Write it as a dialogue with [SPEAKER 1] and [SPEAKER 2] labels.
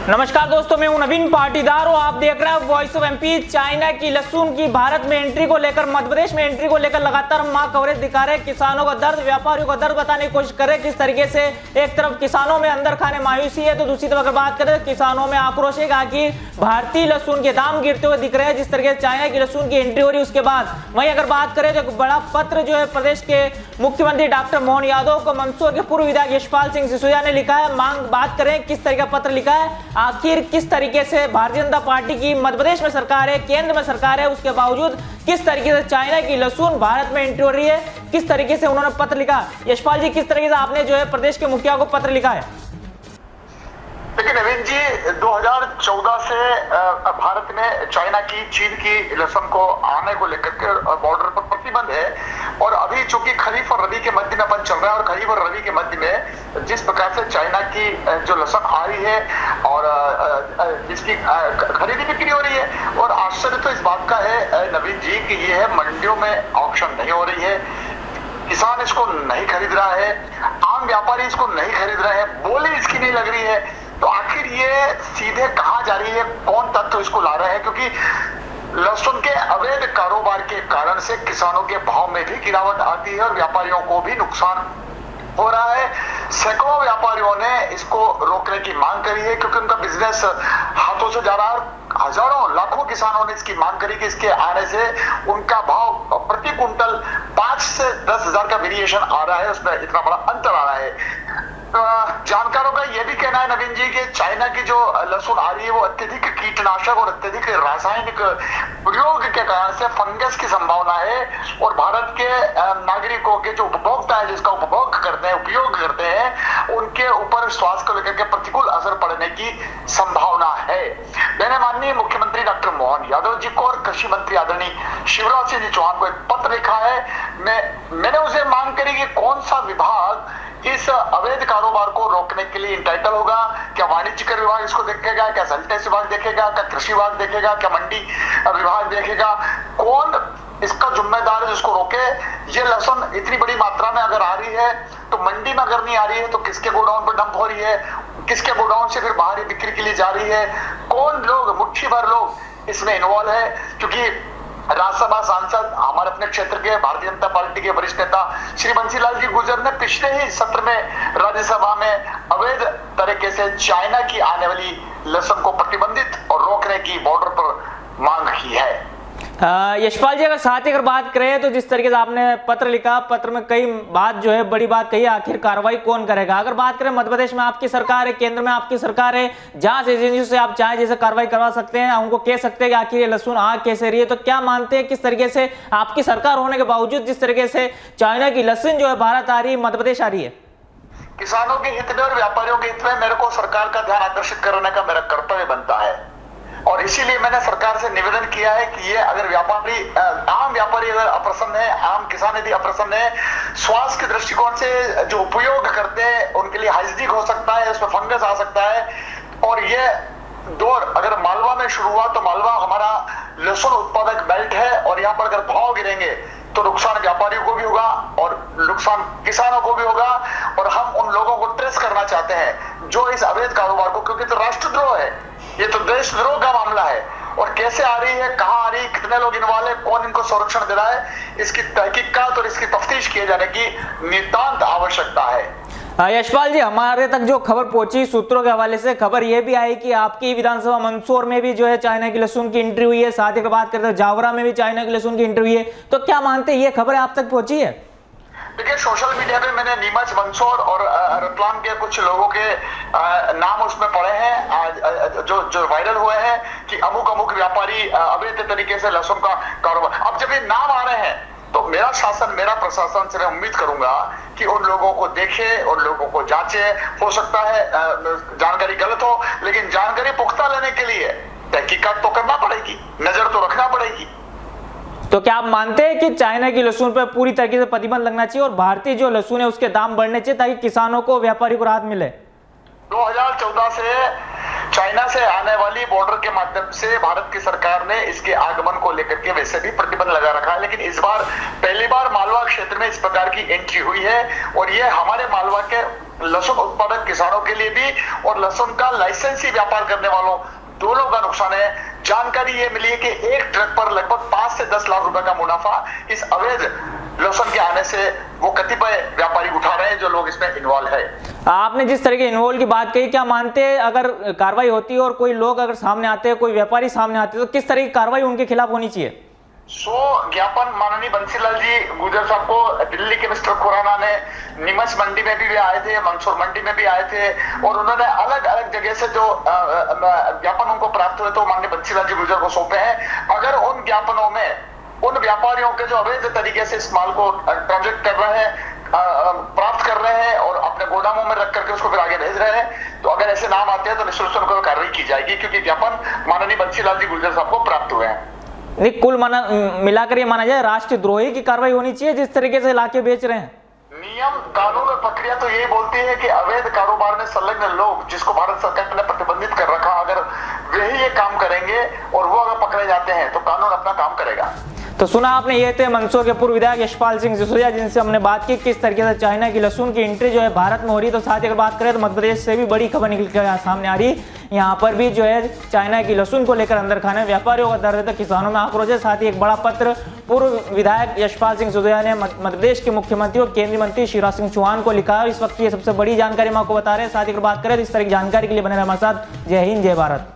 [SPEAKER 1] नमस्कार दोस्तों, मैं हूं नवीन पाटीदार और आप देख रहे हैं वॉइस ऑफ एमपी। चाइना की लहसुन की भारत में एंट्री को लेकर, मध्य प्रदेश में एंट्री को लेकर लगातार हम कवरेज दिखा रहे हैं। किसानों का दर्द, व्यापारियों का दर्द बताने की कोशिश कर रहे हैं। किस तरीके से एक तरफ किसानों में अंदर खाने मायूसी है तो दूसरी तरफ अगर बात करें किसानों में आक्रोश है कि भारतीय लहसुन के दाम गिरते हुए दिख रहे हैं। जिस तरीके से चाइना की लहसुन की एंट्री हो रही है उसके बाद वहीं अगर बात करें तो बड़ा पत्र जो है प्रदेश के मुख्यमंत्री डॉक्टर मोहन यादव को मंदसौर के पूर्व विधायक यशपाल सिंह सिसोदिया ने लिखा है। बात करें किस तरह का पत्र लिखा है, आखिर किस तरीके से भारतीय जनता पार्टी की मध्य प्रदेश में सरकार है, केंद्र में सरकार है, उसके बावजूद किस तरीके से चाइना की लहसुन भारत में एंट्री हो रही है, किस तरीके से उन्होंने पत्र लिखा। यशपाल जी, किस तरीके से आपने जो है प्रदेश के मुखिया को पत्र लिखा है?
[SPEAKER 2] देखिए नवीन जी, 2014 से भारत में चाइना की, चीन की लहसुन को आने को लेकर के बॉर्डर पर प्रतिबंध है। और अभी चूंकि खरीफ और रबी के मध्य में अपन चल रहा है और खरीफ और रबी के मध्य में जिस प्रकार से चाइना की जो लहसुन आ रही है और जिसकी खरीदी बिक्री हो रही है, और आश्चर्य तो इस बात का है नवीन जी कि ये है मंडियों में ऑक्शन नहीं हो रही है, किसान इसको नहीं खरीद रहा है, आम व्यापारी इसको नहीं खरीद रहे हैं, बोली इसकी नहीं लग रही है। तो आखिर ये सीधे कहां जा रही है, कौन तत्व इसको ला रहे हैं? क्योंकि लहसुन के अवैध कारोबार के कारण से किसानों के भाव में भी गिरावट आती है और व्यापारियों को भी नुकसान हो रहा है। सैकड़ों व्यापारियों ने इसको रोकने की मांग करी है क्योंकि उनका बिजनेस हाथों से जा रहा है। हजारों लाखों किसानों ने इसकी मांग करी कि इसके आने से उनका भाव प्रति कुंटल 5 से 10 हजार का वेरिएशन आ रहा है, उसमें इतना बड़ा अंतर आ रहा है। जानकारों का यह भी कहना है नवीन जी कि चाइना की जो लहसुन आ रही है वो अत्यधिक कीटनाशक और अत्यधिक रासायनिक प्रयोग के कारण से फंगस की संभावना है और भारत के नागरिकों के जो उपभोक्ता है, जिसका उपभोग करते हैं, उपयोग करते हैं, उनके ऊपर स्वास्थ्य को लेकर के प्रतिकूल असर पड़ने की संभावना है। मैंने माननीय मुख्यमंत्री डॉक्टर मोहन यादव जी को और कृषि मंत्री आदरणीय शिवराज सिंह चौहान को एक पत्र लिखा है। मैंने उसे मांग करी कि कौन सा विभाग इस अवैध कारोबार को रोकने के लिए इंटाइटल होगा। क्या वाणिज्य कर विभाग इसको देखेगा, क्या सेल्टेस विभाग देखेगा, क्या कृषि विभाग देखेगा, क्या मंडी विभाग देखेगा? कौन इसका जिम्मेदार है जिसको रोके? ये लहसुन इतनी बड़ी मात्रा में अगर आ रही है तो मंडी में अगर नहीं आ रही है तो किसके गोडाउन पर डंप हो रही है, किसके गोडाउन से फिर बाहरी बिक्री के लिए जा रही है? कौन लोग, मुट्ठी भर लोग इसमें इन्वॉल्व है? क्योंकि राज्यसभा सांसद हमारे अपने क्षेत्र के भारतीय जनता पार्टी के वरिष्ठ नेता श्री बंसीलाल जी गुर्जर ने पिछले ही सत्र में राज्यसभा में अवैध तरीके से चाइना की आने वाली लहसुन को प्रतिबंधित और रोकने की बॉर्डर पर मांग की है।
[SPEAKER 1] यशपाल जी, अगर साथ ही अगर बात करें तो जिस तरीके से आपने पत्र लिखा, पत्र में कई बात जो है, बड़ी बात कही, आखिर कार्रवाई कौन करेगा? अगर बात करें मध्य प्रदेश में आपकी सरकार है, केंद्र में आपकी सरकार है, जांच एजेंसियों से आप चाहे जैसे कार्रवाई करवा सकते हैं, उनको कह सकते हैं कि आखिर ये लहसुन आ कैसे रही है। तो क्या मानते हैं किस तरीके से आपकी सरकार होने के बावजूद जिस तरीके से चाइना की लहसुन जो है भारत आ रही है, मध्य प्रदेश आ रही है?
[SPEAKER 2] किसानों के हित में और व्यापारियों के हित में मेरे को सरकार का ध्यान आकर्षित करने का मेरा कर्तव्य बनता है और इसीलिए मैंने सरकार से निवेदन किया है कि ये अगर व्यापारी, आम व्यापारी अगर अप्रसन्न है, आम किसान यदि अप्रसन्न है, स्वास्थ्य के दृष्टिकोण से जो उपयोग करते हैं उनके लिए हाइजीनिक हो सकता है, उसमें फंगस आ सकता है। और ये दौर अगर मालवा में शुरू हुआ तो मालवा हमारा लहसुन उत्पादक बेल्ट है और यहाँ पर अगर भाव गिरेंगे तो नुकसान व्यापारियों को भी होगा और नुकसान किसानों को भी होगा। और हम उन लोगों को ट्रेस करना चाहते हैं जो इस अवैध कारोबार को, क्योंकि तो राष्ट्रद्रोह है, ये तो देशद्रोह का मामला है। और कैसे आ रही है, कहां आ रही है, कितने लोग इन्वॉल्व है, कौन इनको संरक्षण दे रहा है, इसकी तहकीकात और इसकी तफ्तीश किए जाने की नितांत आवश्यकता है।
[SPEAKER 1] यशपाल जी, हमारे तक जो खबर पहुंची सूत्रों के हवाले से, खबर यह भी आई कि आपकी विधानसभा मंदसौर में भी जो है चाइना की लहसुन की एंट्री हुई है, साथ ही बात करते हैं जावरा में भी चाइना की लहसुन की एंट्री हुई है। तो क्या मानते हैं ये खबर आप तक पहुंची है?
[SPEAKER 2] देखिए, सोशल मीडिया पे मैंने नीमच, मंदसौर और रतलाम के कुछ लोगों के नाम उसमें पड़े हैं जो वायरल हुए हैं कि अमुक अमुक व्यापारी अवैध तरीके से लहसुन का कारोबार। अब जब ये नाम आ रहे हैं तो मेरा शासन, मेरा प्रशासन से मैं उम्मीद करूंगा कि उन लोगों को देखे, उन लोगों को जांचे। हो सकता है जानकारी गलत हो, लेकिन जानकारी पुख्ता लेने के लिए तहकीकात तो करना पड़ेगी, नजर तो रखना पड़ेगी।
[SPEAKER 1] तो क्या आप मानते हैं कि चाइना की लहसुन पर पूरी तरीके से प्रतिबंध लगना चाहिए और भारतीय जो लहसुन है उसके दाम बढ़ने चाहिए ताकि किसानों को, व्यापारी को राहत मिले?
[SPEAKER 2] 2014 से चाइना से आने वाली बॉर्डर के माध्यम से भारत की सरकार ने इसके आगमन को लेकर के वैसे भी प्रतिबंध लगा रखा है, लेकिन इस बार पहली बार मालवा क्षेत्र में इस प्रकार की एंट्री हुई है और ये हमारे मालवा के लहसुन उत्पादक किसानों के लिए भी और लहसुन का लाइसेंसी व्यापार करने वालों दोनों का नुकसान है। जानकारी ये मिली है कि एक ट्रक पर लगभग 5 से 10 लाख रुपए का मुनाफा इस अवैध लहसुन के आने से वो कतिपय व्यापारी उठा रहे हैं जो लोग इसमें इन्वॉल्व है।
[SPEAKER 1] आपने जिस तरह के इन्वॉल्व की बात कही, क्या मानते हैं अगर कार्रवाई होती है और कोई लोग अगर सामने आते हैं, कोई व्यापारी सामने आते हैं, तो किस तरह की कार्रवाई उनके खिलाफ होनी चाहिए?
[SPEAKER 2] ज्ञापन माननीय बंसीलाल जी गुर्जर साहब को दिल्ली के मिस्टर खुराना ने नीमच मंडी में भी आए थे, मंदसौर मंडी में भी आए थे और उन्होंने अलग अलग जगह से जो ज्ञापन उनको प्राप्त हुए तो माननीय बंसीलाल जी गुर्जर को सौंपे हैं। अगर उन ज्ञापनों में उन व्यापारियों के जो अवैध तरीके से इस माल को ट्रांजैक्ट कर रहे हैं, प्राप्त कर रहे हैं और अपने गोदामों में रख करके उसको फिर आगे भेज रहे हैं, तो अगर ऐसे नाम आते हैं तो निश्चित रूप से कार्रवाई की जाएगी, क्योंकि ज्ञापन माननीय बंसीलाल जी गुर्जर साहब को प्राप्त हुए हैं।
[SPEAKER 1] नहीं, कुल मिलाकर ये माना जाए राष्ट्रद्रोही की कार्रवाई होनी चाहिए जिस तरीके से लाके बेच रहे हैं।
[SPEAKER 2] नियम कानून और प्रक्रिया तो ये बोलती है कि अवैध कारोबार में संलग्न लोग जिसको भारत सरकार ने प्रतिबंधित कर रखा, अगर वही ये काम करेंगे और वो अगर पकड़े जाते हैं तो कानून अपना काम करेगा।
[SPEAKER 1] तो सुना आपने, ये थे मंदसौर के पूर्व विधायक यशपाल सिंह सिसोदिया, जिनसे हमने बात की किस तरीके से चाइना की लहसुन की एंट्री जो है भारत में हो रही है। तो साथ ही अगर बात करें तो मध्य प्रदेश से भी बड़ी खबर निकल कर सामने आ रही, यहाँ पर भी जो है चाइना की लहसुन को लेकर अंदर खाने व्यापारियों का दर्द है, किसानों में आक्रोश है। साथ ही एक बड़ा पत्र पूर्व विधायक यशपाल सिंह सिसोदिया ने मध्य प्रदेश के मुख्यमंत्री और केंद्रीय मंत्री शिवराज सिंह चौहान को लिखा है। इस वक्त की सबसे बड़ी जानकारी हम आपको बता रहे हैं। साथ ही अगर बात करें तो इस तरह की जानकारी के लिए बने रहे हमारे साथ। जय हिंद, जय भारत।